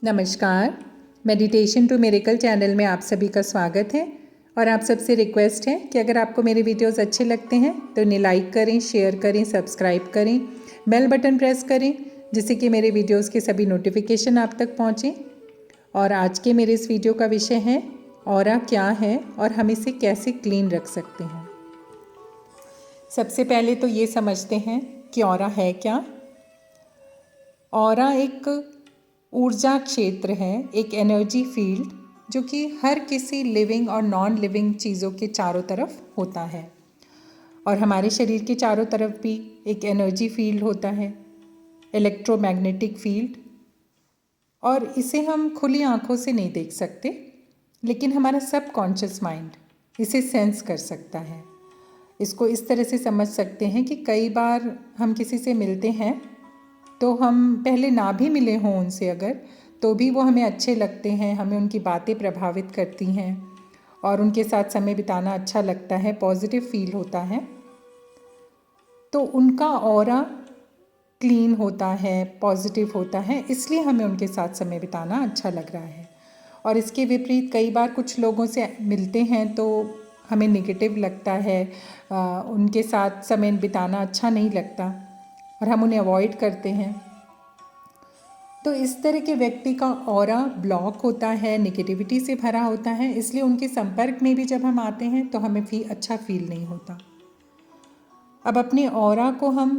नमस्कार। Meditation to miracle channel में आप सभी का स्वागत है और आप सबसे रिक्वेस्ट है कि अगर आपको मेरे वीडियोस अच्छे लगते हैं तो इन्हें लाइक करें, शेयर करें, सब्सक्राइब करें, बेल बटन प्रेस करें जिससे कि मेरे वीडियोस के सभी नोटिफिकेशन आप तक पहुँचें। और आज के मेरे इस वीडियो का विषय है ऑरा क्या है और हम इसे कैसे क्लीन रख सकते हैं। सबसे पहले तो ये समझते हैं कि ऑरा है क्या। ऑरा एक ऊर्जा क्षेत्र है, एक एनर्जी फील्ड जो कि हर किसी लिविंग और नॉन लिविंग चीज़ों के चारों तरफ होता है। और हमारे शरीर के चारों तरफ भी एक एनर्जी फील्ड होता है, इलेक्ट्रोमैग्नेटिक फील्ड। और इसे हम खुली आंखों से नहीं देख सकते, लेकिन हमारा सबकॉन्शियस माइंड इसे सेंस कर सकता है। इसको इस तरह से समझ सकते हैं कि कई बार हम किसी से मिलते हैं तो हम पहले ना भी मिले हों उनसे अगर, तो भी वो हमें अच्छे लगते हैं, हमें उनकी बातें प्रभावित करती हैं और उनके साथ समय बिताना अच्छा लगता है, पॉजिटिव फील होता है। तो उनका ऑरा क्लीन होता है, पॉजिटिव होता है, इसलिए हमें उनके साथ समय बिताना अच्छा लग रहा है। और इसके विपरीत कई बार कुछ लोगों से मिलते हैं तो हमें नेगेटिव लगता है, उनके साथ समय बिताना अच्छा नहीं लगता और हम उन्हें अवॉइड करते हैं। तो इस तरह के व्यक्ति का ऑरा ब्लॉक होता है, नेगेटिविटी से भरा होता है, इसलिए उनके संपर्क में भी जब हम आते हैं तो हमें अच्छा फील नहीं होता। अब अपने ऑरा को हम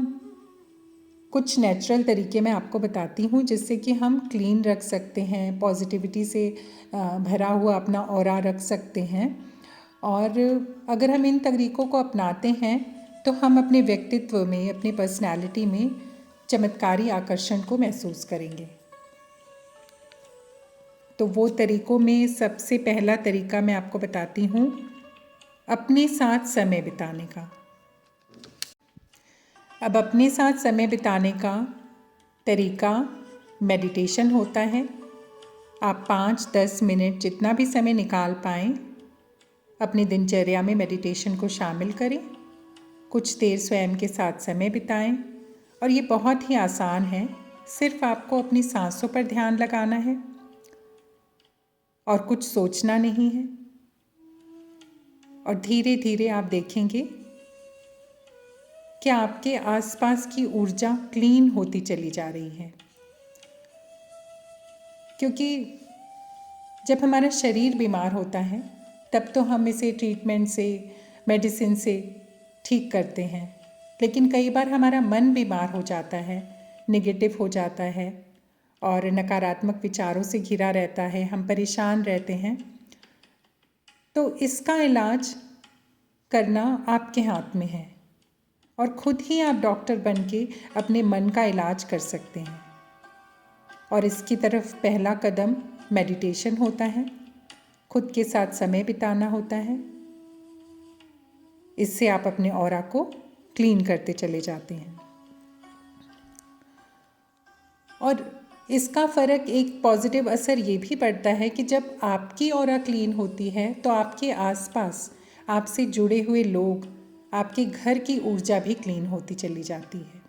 कुछ नेचुरल तरीके में आपको बताती हूँ जिससे कि हम क्लीन रख सकते हैं, पॉजिटिविटी से भरा हुआ अपना ऑरा रख सकते हैं। और अगर हम इन तरीकों को अपनाते हैं तो हम अपने व्यक्तित्व में, अपनी पर्सनैलिटी में चमत्कारी आकर्षण को महसूस करेंगे। तो वो तरीकों में सबसे पहला तरीका मैं आपको बताती हूँ, अपने साथ समय बिताने का। अब अपने साथ समय बिताने का तरीका मेडिटेशन होता है। आप 5-10 मिनट जितना भी समय निकाल पाएँ अपनी दिनचर्या में मेडिटेशन को शामिल करें। कुछ देर स्वयं के साथ समय बिताएं और ये बहुत ही आसान है। सिर्फ आपको अपनी सांसों पर ध्यान लगाना है और कुछ सोचना नहीं है। और धीरे धीरे आप देखेंगे कि आपके आसपास की ऊर्जा क्लीन होती चली जा रही है। क्योंकि जब हमारा शरीर बीमार होता है तब तो हम इसे ट्रीटमेंट से, मेडिसिन से ठीक करते हैं, लेकिन कई बार हमारा मन बीमार हो जाता है, नेगेटिव हो जाता है और नकारात्मक विचारों से घिरा रहता है, हम परेशान रहते हैं। तो इसका इलाज करना आपके हाथ में है और खुद ही आप डॉक्टर बन के अपने मन का इलाज कर सकते हैं। और इसकी तरफ पहला कदम मेडिटेशन होता है, खुद के साथ समय बिताना होता है। इससे आप अपने ऑरा को क्लीन करते चले जाते हैं। और इसका फ़र्क, एक पॉजिटिव असर ये भी पड़ता है कि जब आपकी ऑरा क्लीन होती है तो आपके आसपास आपसे जुड़े हुए लोग, आपके घर की ऊर्जा भी क्लीन होती चली जाती है।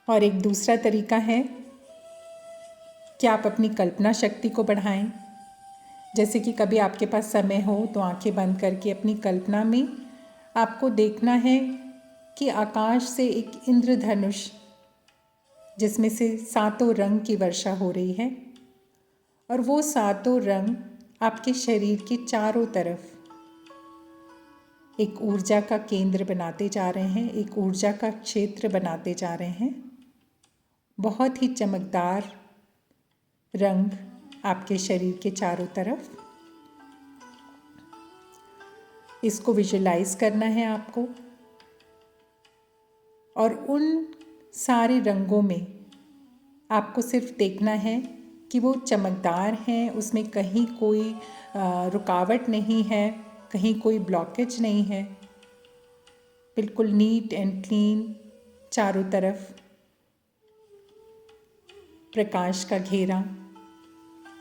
और एक दूसरा तरीका है कि आप अपनी कल्पना शक्ति को बढ़ाएं। जैसे कि कभी आपके पास समय हो तो आंखें बंद करके अपनी कल्पना में आपको देखना है कि आकाश से एक इंद्रधनुष, जिसमें से 7 रंग की वर्षा हो रही है और वो 7 रंग आपके शरीर के चारों तरफ एक ऊर्जा का केंद्र बनाते जा रहे हैं, एक ऊर्जा का क्षेत्र बनाते जा रहे हैं। बहुत ही चमकदार रंग आपके शरीर के चारों तरफ। इसको विजुलाइज करना है आपको और उन सारे रंगों में आपको सिर्फ देखना है कि वो चमकदार हैं, उसमें कहीं कोई रुकावट नहीं है, कहीं कोई ब्लॉकेज नहीं है। बिल्कुल नीट एंड क्लीन, चारों तरफ प्रकाश का घेरा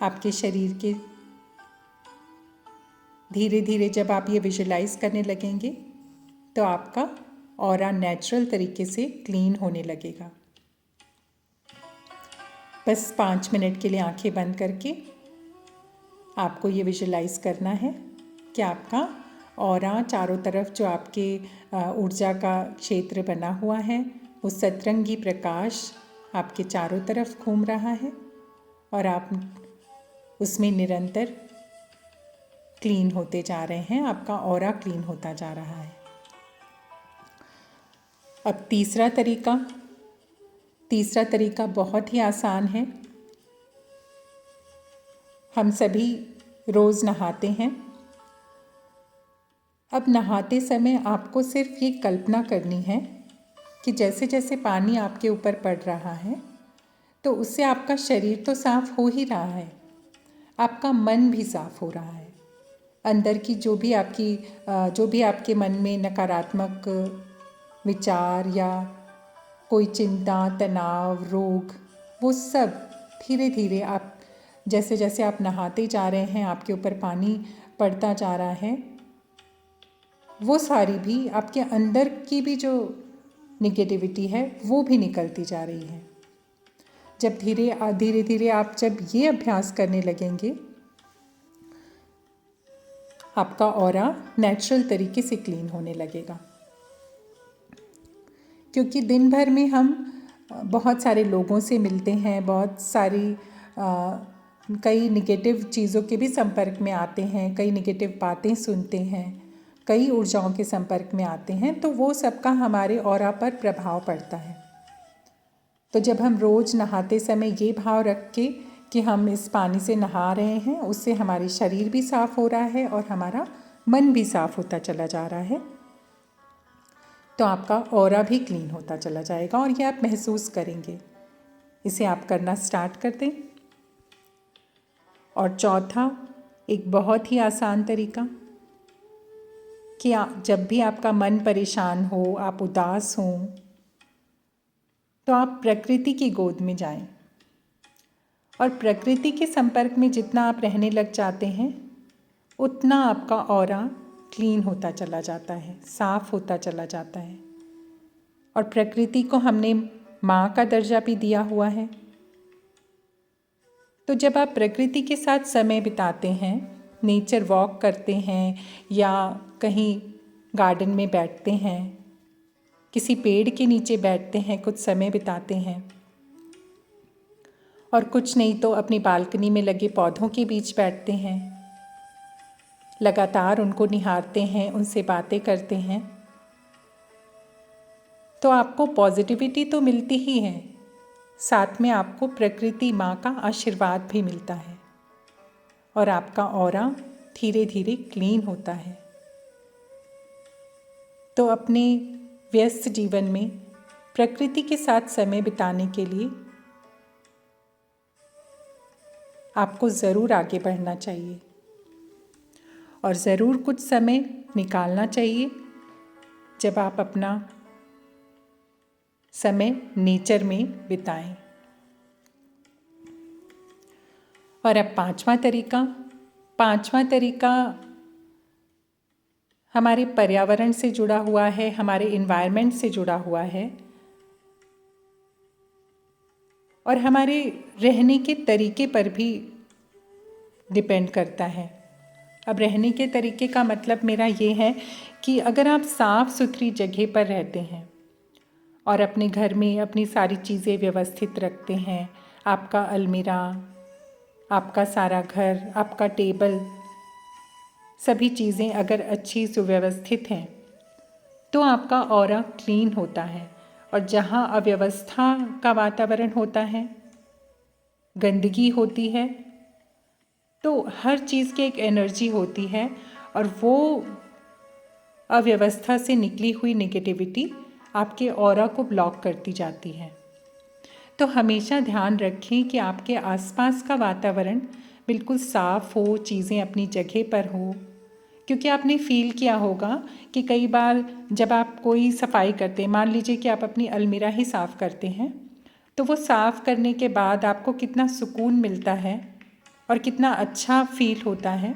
आपके शरीर के। धीरे धीरे जब आप ये विजुलाइज करने लगेंगे तो आपका ऑरा नेचुरल तरीके से क्लीन होने लगेगा। बस 5 मिनट के लिए आंखें बंद करके आपको ये विजुलाइज करना है कि आपका ऑरा चारों तरफ जो आपके ऊर्जा का क्षेत्र बना हुआ है वो सतरंगी प्रकाश आपके चारों तरफ घूम रहा है और आप उसमें निरंतर क्लीन होते जा रहे हैं। आपका ऑरा क्लीन होता जा रहा है। अब तीसरा तरीका बहुत ही आसान है। हम सभी रोज़ नहाते हैं। अब नहाते समय आपको सिर्फ ये कल्पना करनी है कि जैसे जैसे पानी आपके ऊपर पड़ रहा है तो उससे आपका शरीर तो साफ हो ही रहा है, आपका मन भी साफ हो रहा है। अंदर की जो भी आपके मन में नकारात्मक विचार या कोई चिंता, तनाव, रोग, वो सब धीरे धीरे आप जैसे जैसे आप नहाते जा रहे हैं, आपके ऊपर पानी पड़ता जा रहा है, वो सारी भी आपके अंदर की भी जो निगेटिविटी है वो भी निकलती जा रही है। जब धीरे धीरे आप जब ये अभ्यास करने लगेंगे, आपका ऑरा नेचुरल तरीके से क्लीन होने लगेगा। क्योंकि दिन भर में हम बहुत सारे लोगों से मिलते हैं, बहुत सारी कई निगेटिव चीज़ों के भी संपर्क में आते हैं, कई निगेटिव बातें सुनते हैं, कई ऊर्जाओं के संपर्क में आते हैं, तो वो सबका हमारे ऑरा पर प्रभाव पड़ता है। तो जब हम रोज़ नहाते समय ये भाव रख के कि हम इस पानी से नहा रहे हैं, उससे हमारी शरीर भी साफ़ हो रहा है और हमारा मन भी साफ़ होता चला जा रहा है, तो आपका ऑरा भी क्लीन होता चला जाएगा और ये आप महसूस करेंगे। इसे आप करना स्टार्ट कर दें। और चौथा, एक बहुत ही आसान तरीका कि जब भी आपका मन परेशान हो, आप उदास हों, तो आप प्रकृति की गोद में जाएं और प्रकृति के संपर्क में जितना आप रहने लग जाते हैं उतना आपका ऑरा क्लीन होता चला जाता है, साफ होता चला जाता है। और प्रकृति को हमने माँ का दर्जा भी दिया हुआ है। तो जब आप प्रकृति के साथ समय बिताते हैं, नेचर वॉक करते हैं या कहीं गार्डन में बैठते हैं, किसी पेड़ के नीचे बैठते हैं, कुछ समय बिताते हैं, और कुछ नहीं तो अपनी बालकनी में लगे पौधों के बीच बैठते हैं, लगातार उनको निहारते हैं, उनसे बातें करते हैं, तो आपको पॉजिटिविटी तो मिलती ही है, साथ में आपको प्रकृति माँ का आशीर्वाद भी मिलता है और आपका ऑरा धीरे धीरे क्लीन होता है। तो अपने व्यस्त जीवन में प्रकृति के साथ समय बिताने के लिए आपको ज़रूर आगे बढ़ना चाहिए और ज़रूर कुछ समय निकालना चाहिए जब आप अपना समय नेचर में बिताएं। और अब पांचवा तरीका हमारे पर्यावरण से जुड़ा हुआ है, हमारे इन्वायरमेंट से जुड़ा हुआ है और हमारे रहने के तरीके पर भी डिपेंड करता है। अब रहने के तरीके का मतलब मेरा ये है कि अगर आप साफ़ सुथरी जगह पर रहते हैं और अपने घर में अपनी सारी चीज़ें व्यवस्थित रखते हैं, आपका अलमीरा, आपका सारा घर, आपका टेबल, सभी चीज़ें अगर अच्छी सुव्यवस्थित हैं तो आपका ऑरा क्लीन होता है। और जहाँ अव्यवस्था का वातावरण होता है, गंदगी होती है, तो हर चीज़ की एक एनर्जी होती है और वो अव्यवस्था से निकली हुई नेगेटिविटी आपके ऑरा को ब्लॉक करती जाती है। तो हमेशा ध्यान रखें कि आपके आसपास का वातावरण बिल्कुल साफ़ हो, चीज़ें अपनी जगह पर हो, क्योंकि आपने फील किया होगा कि कई बार जब आप कोई सफाई करते हैं, मान लीजिए कि आप अपनी अलमीरा ही साफ़ करते हैं, तो वो साफ़ करने के बाद आपको कितना सुकून मिलता है और कितना अच्छा फील होता है।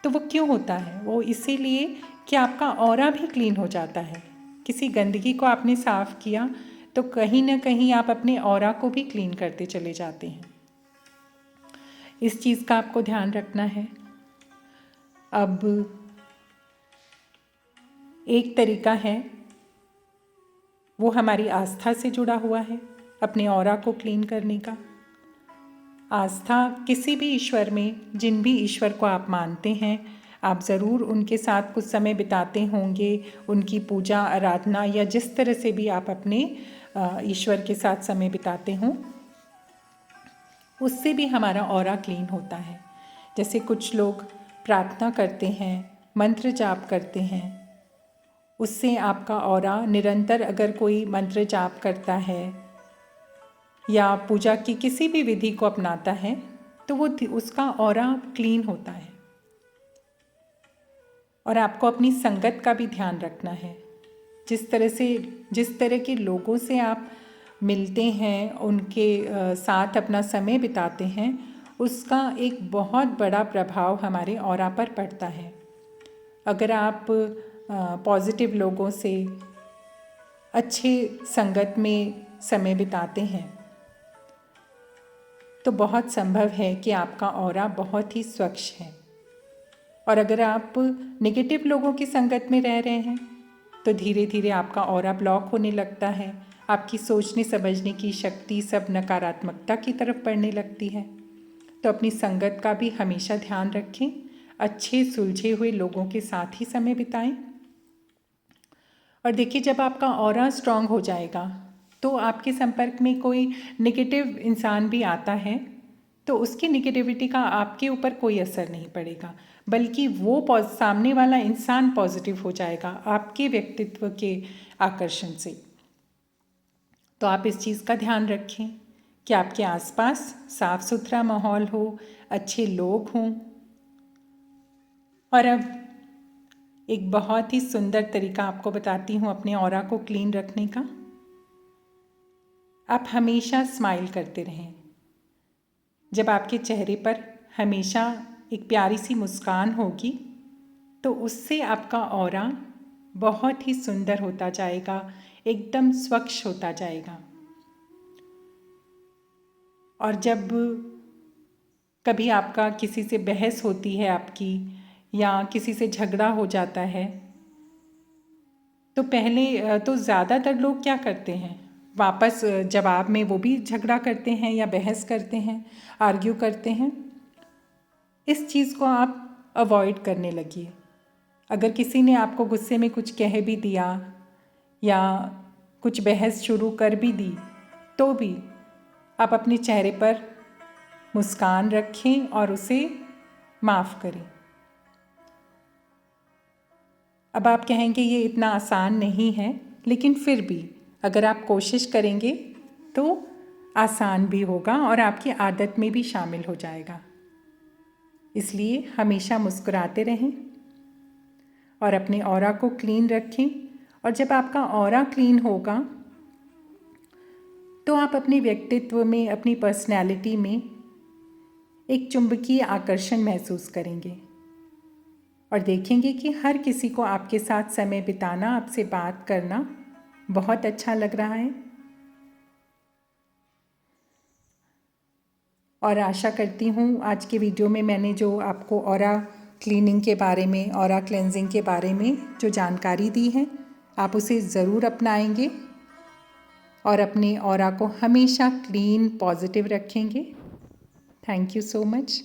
तो वो क्यों होता है? वो इसीलिए कि आपका ऑरा भी क्लीन हो जाता है। किसी गंदगी को आपने साफ़ किया तो कहीं ना कहीं आप अपने ऑरा को भी क्लीन करते चले जाते हैं। इस चीज़ का आपको ध्यान रखना है। अब एक तरीका है, वो हमारी आस्था से जुड़ा हुआ है, अपने ऑरा को क्लीन करने का। आस्था किसी भी ईश्वर में, जिन भी ईश्वर को आप मानते हैं, आप ज़रूर उनके साथ कुछ समय बिताते होंगे, उनकी पूजा आराधना या जिस तरह से भी आप अपने ईश्वर के साथ समय बिताते हों, उससे भी हमारा ऑरा क्लीन होता है। जैसे कुछ लोग प्रार्थना करते हैं, मंत्र जाप करते हैं, उससे आपका ऑरा निरंतर, अगर कोई मंत्र जाप करता है या पूजा की किसी भी विधि को अपनाता है, तो वो उसका ऑरा क्लीन होता है। और आपको अपनी संगत का भी ध्यान रखना है। जिस तरह के लोगों से आप मिलते हैं, उनके साथ अपना समय बिताते हैं, उसका एक बहुत बड़ा प्रभाव हमारे ऑरा पर पड़ता है। अगर आप पॉजिटिव लोगों से, अच्छे संगत में समय बिताते हैं, तो बहुत संभव है कि आपका ऑरा बहुत ही स्वच्छ है। और अगर आप नेगेटिव लोगों की संगत में रह रहे हैं, तो धीरे धीरे आपका ऑरा ब्लॉक होने लगता है, आपकी सोचने समझने की शक्ति सब नकारात्मकता की तरफ बढ़ने लगती है। तो अपनी संगत का भी हमेशा ध्यान रखें, अच्छे सुलझे हुए लोगों के साथ ही समय बिताएं। और देखिए, जब आपका ऑरा स्ट्रांग हो जाएगा तो आपके संपर्क में कोई नेगेटिव इंसान भी आता है, तो उसकी नेगेटिविटी का आपके ऊपर कोई असर नहीं पड़ेगा, बल्कि वो सामने वाला इंसान पॉजिटिव हो जाएगा आपके व्यक्तित्व के आकर्षण से। तो आप इस चीज़ का ध्यान रखें कि आपके आसपास साफ सुथरा माहौल हो, अच्छे लोग हों। और अब एक बहुत ही सुंदर तरीका आपको बताती हूँ अपने ऑरा को क्लीन रखने का। आप हमेशा स्माइल करते रहें। जब आपके चेहरे पर हमेशा एक प्यारी सी मुस्कान होगी, तो उससे आपका ऑरा बहुत ही सुंदर होता जाएगा, एकदम स्वच्छ होता जाएगा। और जब कभी आपका किसी से बहस होती है आपकी, या किसी से झगड़ा हो जाता है, तो पहले तो ज़्यादातर लोग क्या करते हैं, वापस जवाब में वो भी झगड़ा करते हैं या बहस करते हैं, आर्ग्यू करते हैं। इस चीज़ को आप अवॉइड करने लगिए। अगर किसी ने आपको गुस्से में कुछ कह भी दिया या कुछ बहस शुरू कर भी दी, तो भी आप अपने चेहरे पर मुस्कान रखें और उसे माफ़ करें। अब आप कहेंगे ये इतना आसान नहीं है, लेकिन फिर भी अगर आप कोशिश करेंगे तो आसान भी होगा और आपकी आदत में भी शामिल हो जाएगा। इसलिए हमेशा मुस्कुराते रहें और अपने ऑरा को क्लीन रखें। और जब आपका ऑरा क्लीन होगा, तो आप अपने व्यक्तित्व में, अपनी पर्सनैलिटी में एक चुंबकीय आकर्षण महसूस करेंगे और देखेंगे कि हर किसी को आपके साथ समय बिताना, आपसे बात करना बहुत अच्छा लग रहा है। और आशा करती हूँ आज के वीडियो में मैंने जो आपको ऑरा क्लीनिंग के बारे में, ऑरा क्लेंजिंग के बारे में जो जानकारी दी है, आप उसे ज़रूर अपनाएंगे और अपने ऑरा को हमेशा क्लीन, पॉजिटिव रखेंगे। Thank you so much.